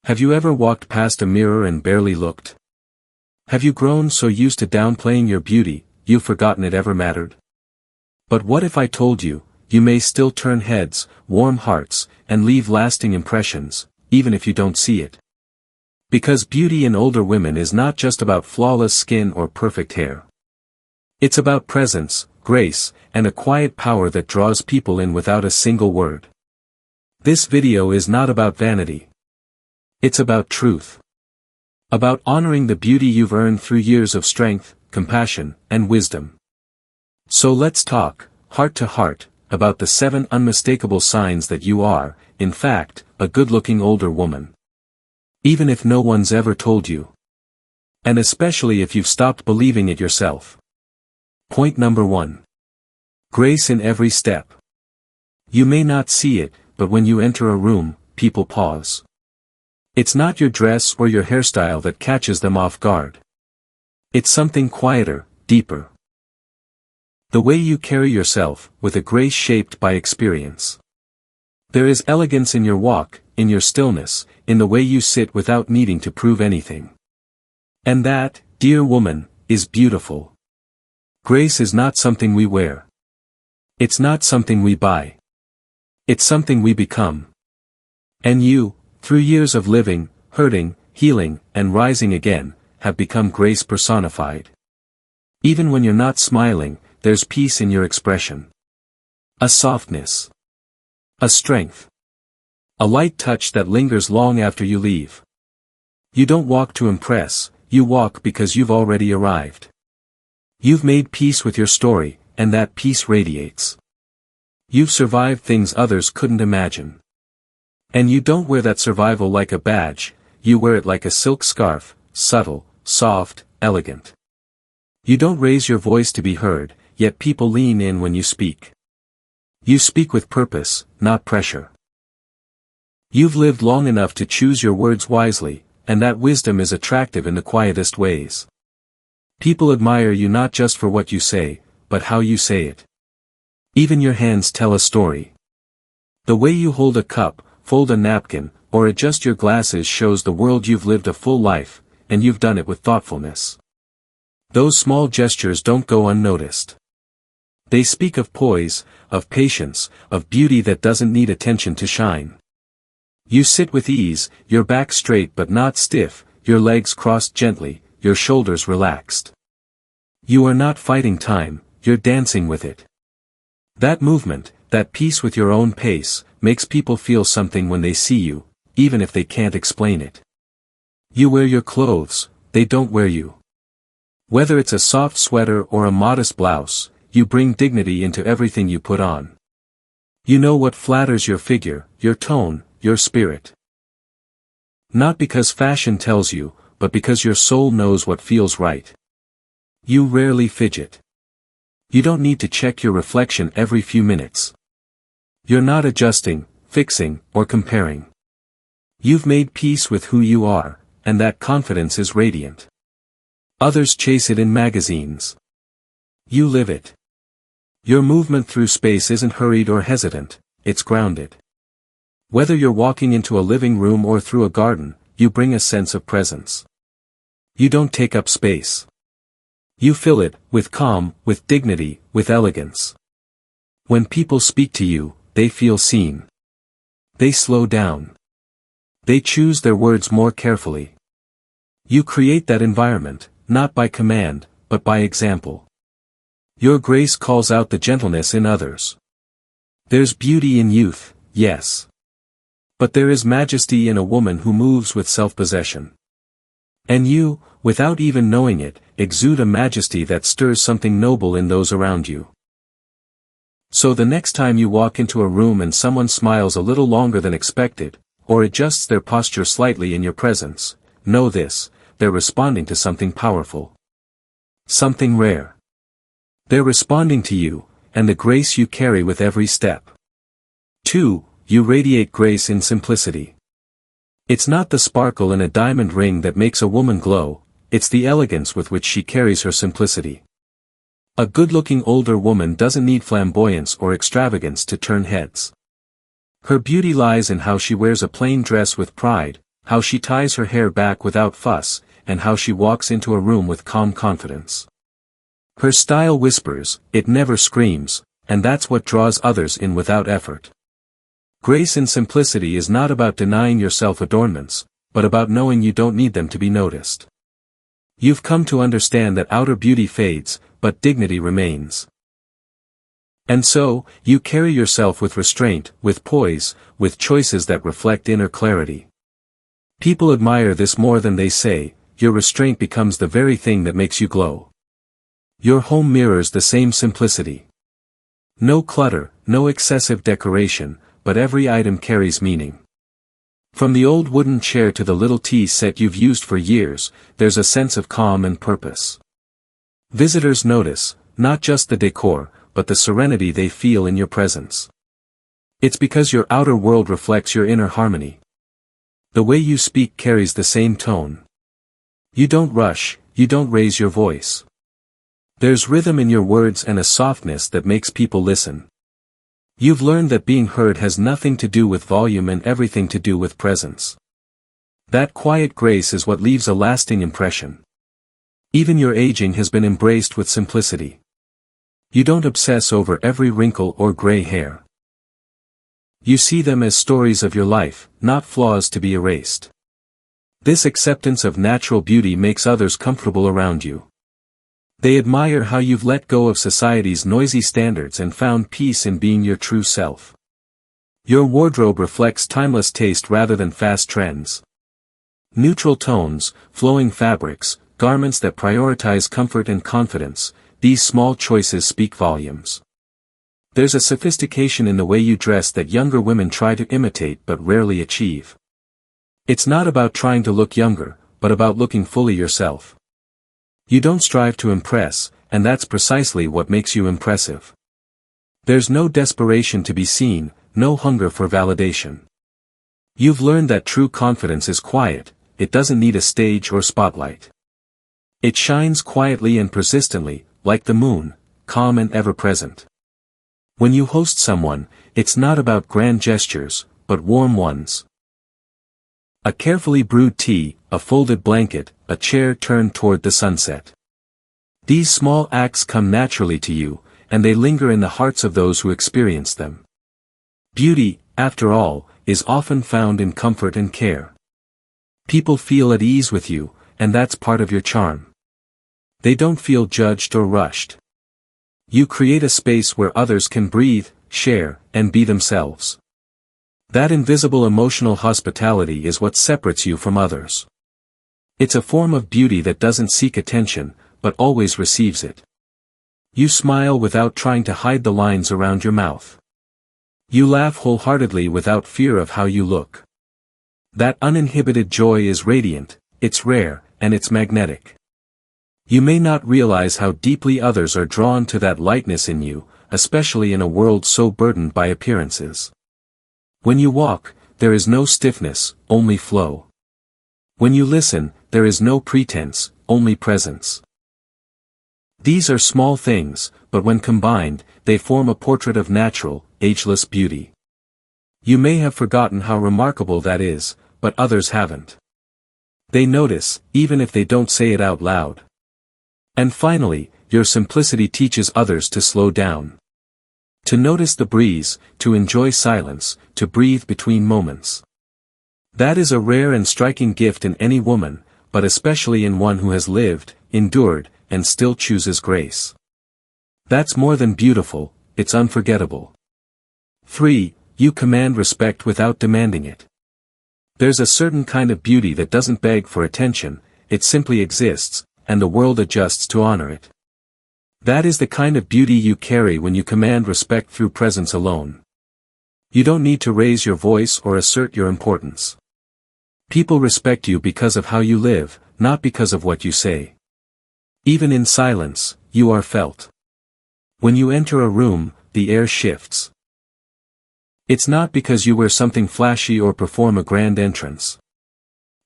Have you ever walked past a mirror and barely looked? Have you grown so used to downplaying your beauty, you've forgotten it ever mattered? But what if I told you, you may still turn heads, warm hearts, and leave lasting impressions, even if you don't see it? Because beauty in older women is not just about flawless skin or perfect hair. It's about presence, grace, and a quiet power that draws people in without a single word. This video is not about vanity. It's about truth. About honoring the beauty you've earned through years of strength, compassion, and wisdom. So let's talk, heart to heart, about the 7 unmistakable signs that you are, in fact, a good-looking older woman. Even if no one's ever told you. And especially if you've stopped believing it yourself. Point number 1. Grace in every step. You may not see it, but when you enter a room, people pause. It's not your dress or your hairstyle that catches them off guard. It's something quieter, deeper. The way you carry yourself, with a grace shaped by experience. There is elegance in your walk, in your stillness, in the way you sit without needing to prove anything. And that, dear woman, is beautiful. Grace is not something we wear. It's not something we buy. It's something we become. And you, through years of living, hurting, healing, and rising again, have become grace personified. Even when you're not smiling, there's peace in your expression. A softness. A strength. A light touch that lingers long after you leave. You don't walk to impress, you walk because you've already arrived. You've made peace with your story, and that peace radiates. You've survived things others couldn't imagine. And you don't wear that survival like a badge, you wear it like a silk scarf, subtle, soft, elegant. You don't raise your voice to be heard, yet people lean in when you speak. You speak with purpose, not pressure. You've lived long enough to choose your words wisely, and that wisdom is attractive in the quietest ways. People admire you not just for what you say, but how you say it. Even your hands tell a story. The way you hold a cup, fold a napkin, or adjust your glasses shows the world you've lived a full life, and you've done it with thoughtfulness. Those small gestures don't go unnoticed. They speak of poise, of patience, of beauty that doesn't need attention to shine. You sit with ease, your back straight but not stiff, your legs crossed gently, your shoulders relaxed. You are not fighting time, you're dancing with it. That movement, that peace with your own pace, makes people feel something when they see you, even if they can't explain it. You wear your clothes, they don't wear you. Whether it's a soft sweater or a modest blouse, you bring dignity into everything you put on. You know what flatters your figure, your tone, your spirit. Not because fashion tells you, but because your soul knows what feels right. You rarely fidget. You don't need to check your reflection every few minutes. You're not adjusting, fixing, or comparing. You've made peace with who you are, and that confidence is radiant. Others chase it in magazines. You live it. Your movement through space isn't hurried or hesitant, it's grounded. Whether you're walking into a living room or through a garden, you bring a sense of presence. You don't take up space. You fill it, with calm, with dignity, with elegance. When people speak to you, they feel seen. They slow down. They choose their words more carefully. You create that environment, not by command, but by example. Your grace calls out the gentleness in others. There's beauty in youth, yes. But there is majesty in a woman who moves with self-possession. And you, without even knowing it, exude a majesty that stirs something noble in those around you. So the next time you walk into a room and someone smiles a little longer than expected, or adjusts their posture slightly in your presence, know this, they're responding to something powerful. Something rare. They're responding to you, and the grace you carry with every step. 2. You radiate grace in simplicity. It's not the sparkle in a diamond ring that makes a woman glow, it's the elegance with which she carries her simplicity. A good-looking older woman doesn't need flamboyance or extravagance to turn heads. Her beauty lies in how she wears a plain dress with pride, how she ties her hair back without fuss, and how she walks into a room with calm confidence. Her style whispers, it never screams, and that's what draws others in without effort. Grace and simplicity is not about denying yourself adornments, but about knowing you don't need them to be noticed. You've come to understand that outer beauty fades, but dignity remains. And so, you carry yourself with restraint, with poise, with choices that reflect inner clarity. People admire this more than they say. Your restraint becomes the very thing that makes you glow. Your home mirrors the same simplicity. No clutter, no excessive decoration, but every item carries meaning. From the old wooden chair to the little tea set you've used for years, there's a sense of calm and purpose. Visitors notice, not just the decor, but the serenity they feel in your presence. It's because your outer world reflects your inner harmony. The way you speak carries the same tone. You don't rush, you don't raise your voice. There's rhythm in your words and a softness that makes people listen. You've learned that being heard has nothing to do with volume and everything to do with presence. That quiet grace is what leaves a lasting impression. Even your aging has been embraced with simplicity. You don't obsess over every wrinkle or gray hair. You see them as stories of your life, not flaws to be erased. This acceptance of natural beauty makes others comfortable around you. They admire how you've let go of society's noisy standards and found peace in being your true self. Your wardrobe reflects timeless taste rather than fast trends. Neutral tones, flowing fabrics, garments that prioritize comfort and confidence, these small choices speak volumes. There's a sophistication in the way you dress that younger women try to imitate but rarely achieve. It's not about trying to look younger, but about looking fully yourself. You don't strive to impress, and that's precisely what makes you impressive. There's no desperation to be seen, no hunger for validation. You've learned that true confidence is quiet, it doesn't need a stage or spotlight. It shines quietly and persistently, like the moon, calm and ever-present. When you host someone, it's not about grand gestures, but warm ones. A carefully brewed tea, a folded blanket, a chair turned toward the sunset. These small acts come naturally to you, and they linger in the hearts of those who experience them. Beauty, after all, is often found in comfort and care. People feel at ease with you, and that's part of your charm. They don't feel judged or rushed. You create a space where others can breathe, share, and be themselves. That invisible emotional hospitality is what separates you from others. It's a form of beauty that doesn't seek attention, but always receives it. You smile without trying to hide the lines around your mouth. You laugh wholeheartedly without fear of how you look. That uninhibited joy is radiant, it's rare, and it's magnetic. You may not realize how deeply others are drawn to that lightness in you, especially in a world so burdened by appearances. When you walk, there is no stiffness, only flow. When you listen, there is no pretense, only presence. These are small things, but when combined, they form a portrait of natural, ageless beauty. You may have forgotten how remarkable that is, but others haven't. They notice, even if they don't say it out loud. And finally, your simplicity teaches others to slow down. To notice the breeze, to enjoy silence, to breathe between moments. That is a rare and striking gift in any woman, but especially in one who has lived, endured, and still chooses grace. That's more than beautiful, it's unforgettable. 3. You command respect without demanding it. There's a certain kind of beauty that doesn't beg for attention, it simply exists, and the world adjusts to honor it. That is the kind of beauty you carry when you command respect through presence alone. You don't need to raise your voice or assert your importance. People respect you because of how you live, not because of what you say. Even in silence, you are felt. When you enter a room, the air shifts. It's not because you wear something flashy or perform a grand entrance.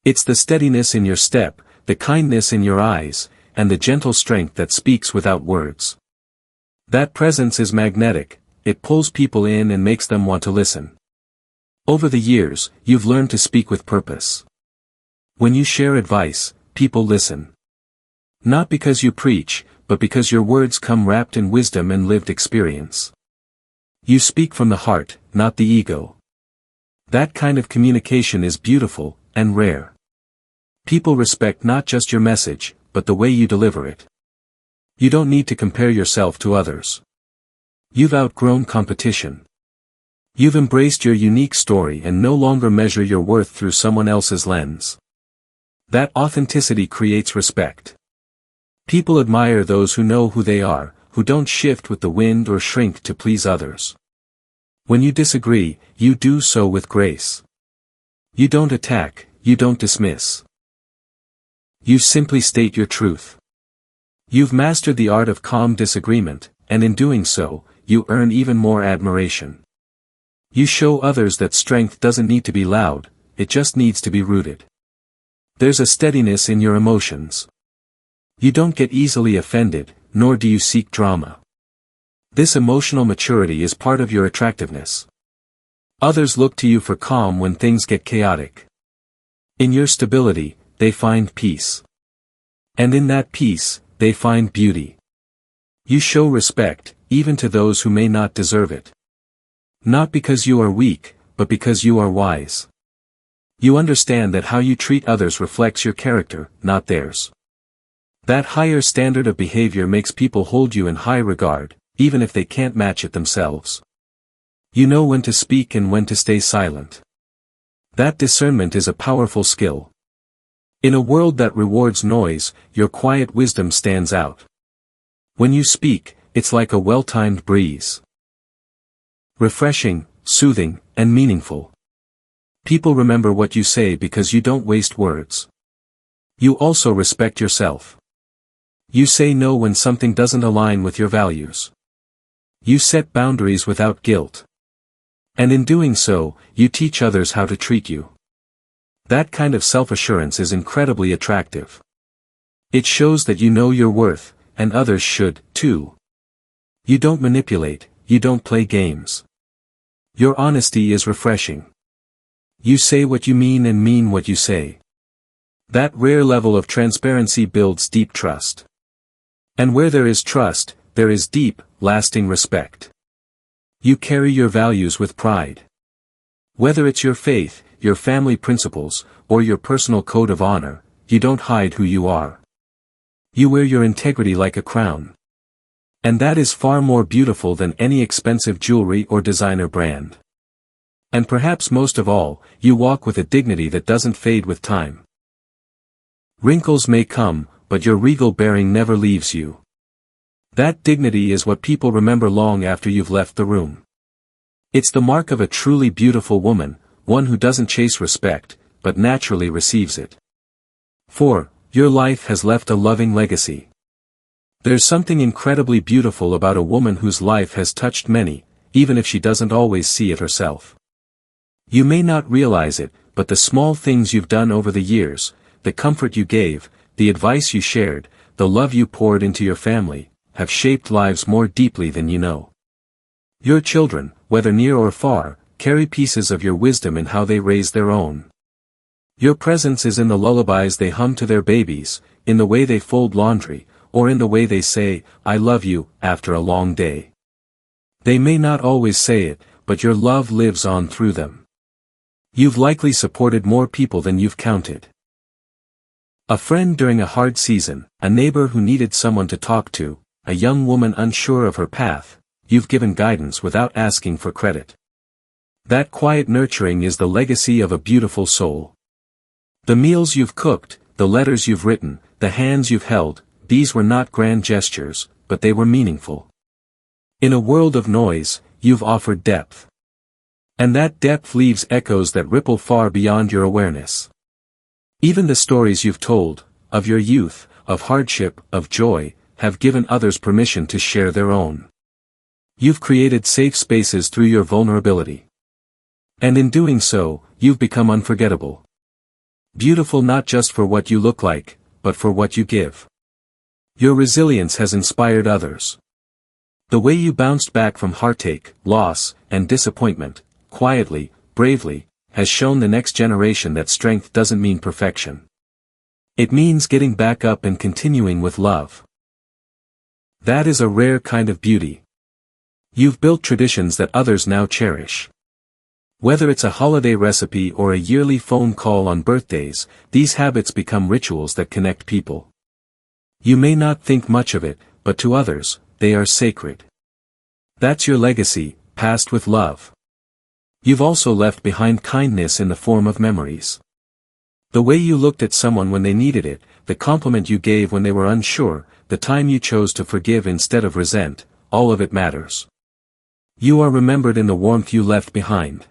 It's the steadiness in your step, the kindness in your eyes, and the gentle strength that speaks without words. That presence is magnetic, it pulls people in and makes them want to listen. Over the years, you've learned to speak with purpose. When you share advice, people listen. Not because you preach, but because your words come wrapped in wisdom and lived experience. You speak from the heart, not the ego. That kind of communication is beautiful and rare. People respect not just your message, but the way you deliver it. You don't need to compare yourself to others. You've outgrown competition. You've embraced your unique story and no longer measure your worth through someone else's lens. That authenticity creates respect. People admire those who know who they are, who don't shift with the wind or shrink to please others. When you disagree, you do so with grace. You don't attack, you don't dismiss. You simply state your truth. You've mastered the art of calm disagreement, and in doing so, you earn even more admiration. You show others that strength doesn't need to be loud, it just needs to be rooted. There's a steadiness in your emotions. You don't get easily offended, nor do you seek drama. This emotional maturity is part of your attractiveness. Others look to you for calm when things get chaotic. In your stability, they find peace. And in that peace, they find beauty. You show respect, even to those who may not deserve it. Not because you are weak, but because you are wise. You understand that how you treat others reflects your character, not theirs. That higher standard of behavior makes people hold you in high regard, even if they can't match it themselves. You know when to speak and when to stay silent. That discernment is a powerful skill. In a world that rewards noise, your quiet wisdom stands out. When you speak, it's like a well-timed breeze. Refreshing, soothing, and meaningful. People remember what you say because you don't waste words. You also respect yourself. You say no when something doesn't align with your values. You set boundaries without guilt. And in doing so, you teach others how to treat you. That kind of self-assurance is incredibly attractive. It shows that you know your worth, and others should, too. You don't manipulate, you don't play games. Your honesty is refreshing. You say what you mean and mean what you say. That rare level of transparency builds deep trust. And where there is trust, there is deep, lasting respect. You carry your values with pride. Whether it's your faith, your family principles, or your personal code of honor, you don't hide who you are. You wear your integrity like a crown. And that is far more beautiful than any expensive jewelry or designer brand. And perhaps most of all, you walk with a dignity that doesn't fade with time. Wrinkles may come, but your regal bearing never leaves you. That dignity is what people remember long after you've left the room. It's the mark of a truly beautiful woman, one who doesn't chase respect, but naturally receives it. 4. Your life has left a loving legacy. There's something incredibly beautiful about a woman whose life has touched many, even if she doesn't always see it herself. You may not realize it, but the small things you've done over the years, the comfort you gave, the advice you shared, the love you poured into your family, have shaped lives more deeply than you know. Your children, whether near or far, carry pieces of your wisdom in how they raise their own. Your presence is in the lullabies they hum to their babies, in the way they fold laundry, or in the way they say, "I love you," after a long day. They may not always say it, but your love lives on through them. You've likely supported more people than you've counted. A friend during a hard season, a neighbor who needed someone to talk to, a young woman unsure of her path, you've given guidance without asking for credit. That quiet nurturing is the legacy of a beautiful soul. The meals you've cooked, the letters you've written, the hands you've held, these were not grand gestures, but they were meaningful. In a world of noise, you've offered depth. And that depth leaves echoes that ripple far beyond your awareness. Even the stories you've told, of your youth, of hardship, of joy, have given others permission to share their own. You've created safe spaces through your vulnerability. And in doing so, you've become unforgettable. Beautiful not just for what you look like, but for what you give. Your resilience has inspired others. The way you bounced back from heartache, loss, and disappointment, quietly, bravely, has shown the next generation that strength doesn't mean perfection. It means getting back up and continuing with love. That is a rare kind of beauty. You've built traditions that others now cherish. Whether it's a holiday recipe or a yearly phone call on birthdays, these habits become rituals that connect people. You may not think much of it, but to others, they are sacred. That's your legacy, passed with love. You've also left behind kindness in the form of memories. The way you looked at someone when they needed it, the compliment you gave when they were unsure, the time you chose to forgive instead of resent, all of it matters. You are remembered in the warmth you left behind.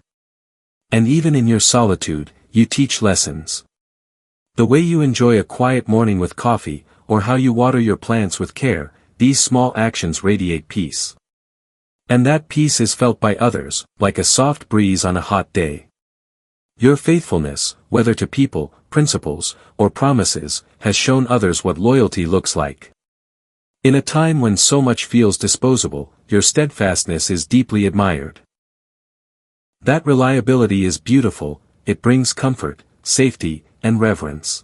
And even in your solitude, you teach lessons. The way you enjoy a quiet morning with coffee, or how you water your plants with care, these small actions radiate peace. And that peace is felt by others, like a soft breeze on a hot day. Your faithfulness, whether to people, principles, or promises, has shown others what loyalty looks like. In a time when so much feels disposable, your steadfastness is deeply admired. That reliability is beautiful, it brings comfort, safety, and reverence.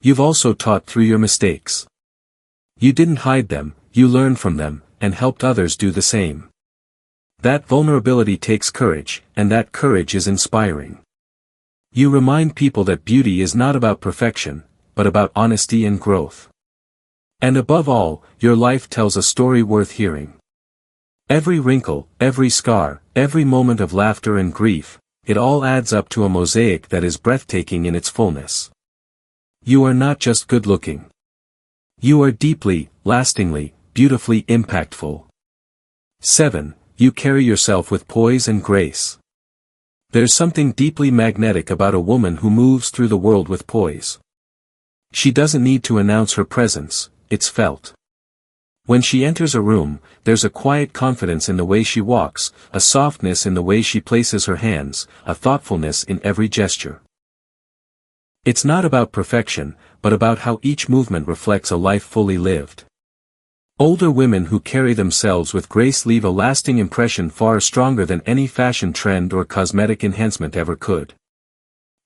You've also taught through your mistakes. You didn't hide them, you learned from them, and helped others do the same. That vulnerability takes courage, and that courage is inspiring. You remind people that beauty is not about perfection, but about honesty and growth. And above all, your life tells a story worth hearing. Every wrinkle, every scar, every moment of laughter and grief, it all adds up to a mosaic that is breathtaking in its fullness. You are not just good-looking. You are deeply, lastingly, beautifully impactful. 7. You carry yourself with poise and grace. There's something deeply magnetic about a woman who moves through the world with poise. She doesn't need to announce her presence, it's felt. When she enters a room, there's a quiet confidence in the way she walks, a softness in the way she places her hands, a thoughtfulness in every gesture. It's not about perfection, but about how each movement reflects a life fully lived. Older women who carry themselves with grace leave a lasting impression far stronger than any fashion trend or cosmetic enhancement ever could.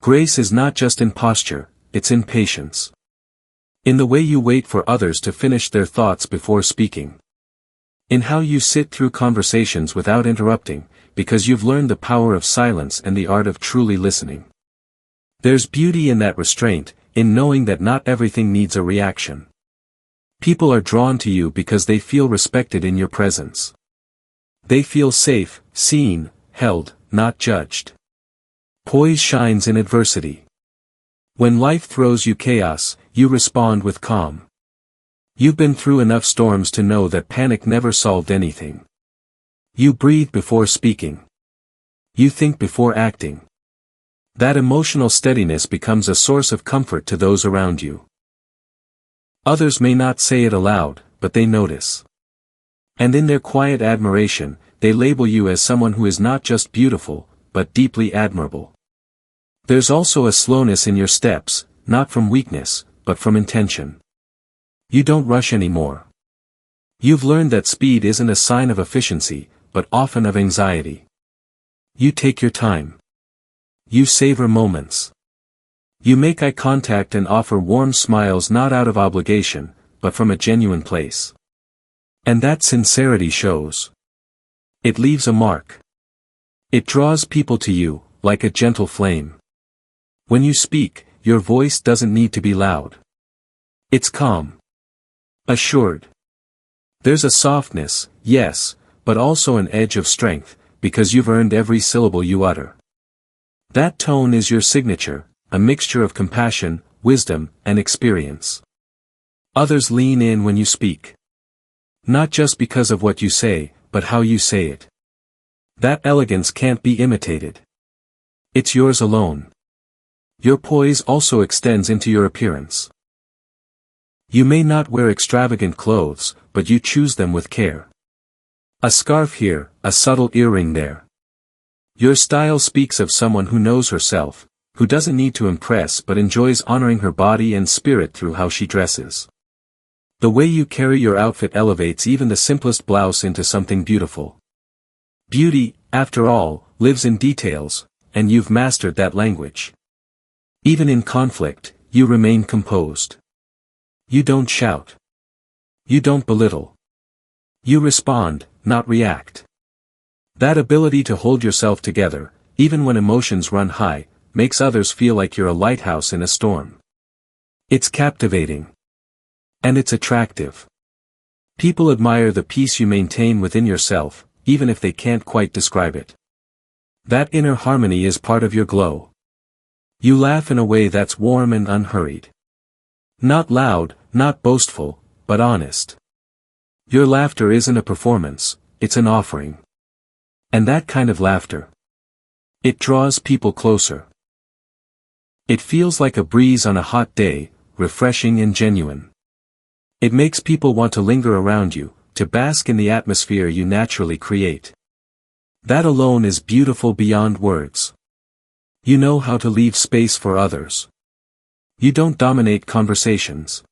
Grace is not just in posture, it's in patience. In the way you wait for others to finish their thoughts before speaking. In how you sit through conversations without interrupting, because you've learned the power of silence and the art of truly listening. There's beauty in that restraint, in knowing that not everything needs a reaction. People are drawn to you because they feel respected in your presence. They feel safe, seen, held, not judged. Poise shines in adversity. When life throws you chaos, you respond with calm. You've been through enough storms to know that panic never solved anything. You breathe before speaking. You think before acting. That emotional steadiness becomes a source of comfort to those around you. Others may not say it aloud, but they notice. And in their quiet admiration, they label you as someone who is not just beautiful, but deeply admirable. There's also a slowness in your steps, not from weakness, but from intention. You don't rush anymore. You've learned that speed isn't a sign of efficiency, but often of anxiety. You take your time. You savor moments. You make eye contact and offer warm smiles not out of obligation, but from a genuine place. And that sincerity shows. It leaves a mark. It draws people to you, like a gentle flame. When you speak, your voice doesn't need to be loud. It's calm. Assured. There's a softness, yes, but also an edge of strength, because you've earned every syllable you utter. That tone is your signature, a mixture of compassion, wisdom, and experience. Others lean in when you speak. Not just because of what you say, but how you say it. That elegance can't be imitated. It's yours alone. Your poise also extends into your appearance. You may not wear extravagant clothes, but you choose them with care. A scarf here, a subtle earring there. Your style speaks of someone who knows herself, who doesn't need to impress but enjoys honoring her body and spirit through how she dresses. The way you carry your outfit elevates even the simplest blouse into something beautiful. Beauty, after all, lives in details, and you've mastered that language. Even in conflict, you remain composed. You don't shout. You don't belittle. You respond, not react. That ability to hold yourself together, even when emotions run high, makes others feel like you're a lighthouse in a storm. It's captivating. And it's attractive. People admire the peace you maintain within yourself, even if they can't quite describe it. That inner harmony is part of your glow. You laugh in a way that's warm and unhurried. Not loud, not boastful, but honest. Your laughter isn't a performance, it's an offering. And that kind of laughter, it draws people closer. It feels like a breeze on a hot day, refreshing and genuine. It makes people want to linger around you, to bask in the atmosphere you naturally create. That alone is beautiful beyond words. You know how to leave space for others. You don't dominate conversations.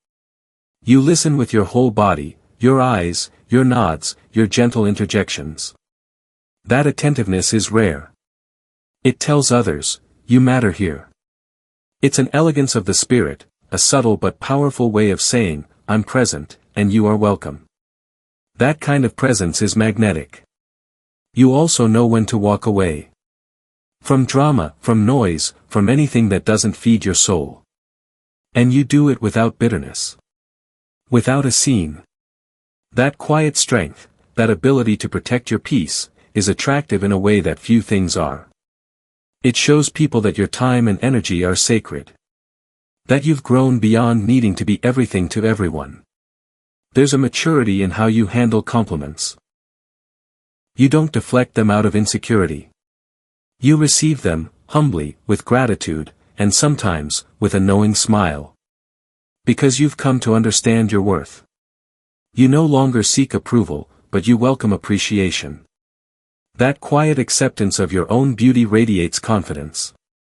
You listen with your whole body, your eyes, your nods, your gentle interjections. That attentiveness is rare. It tells others, you matter here. It's an elegance of the spirit, a subtle but powerful way of saying, I'm present, and you are welcome. That kind of presence is magnetic. You also know when to walk away. From drama, from noise, from anything that doesn't feed your soul. And you do it without bitterness. Without a scene. That quiet strength, that ability to protect your peace, is attractive in a way that few things are. It shows people that your time and energy are sacred. That you've grown beyond needing to be everything to everyone. There's a maturity in how you handle compliments. You don't deflect them out of insecurity. You receive them, humbly, with gratitude, and sometimes, with a knowing smile. Because you've come to understand your worth. You no longer seek approval, but you welcome appreciation. That quiet acceptance of your own beauty radiates confidence.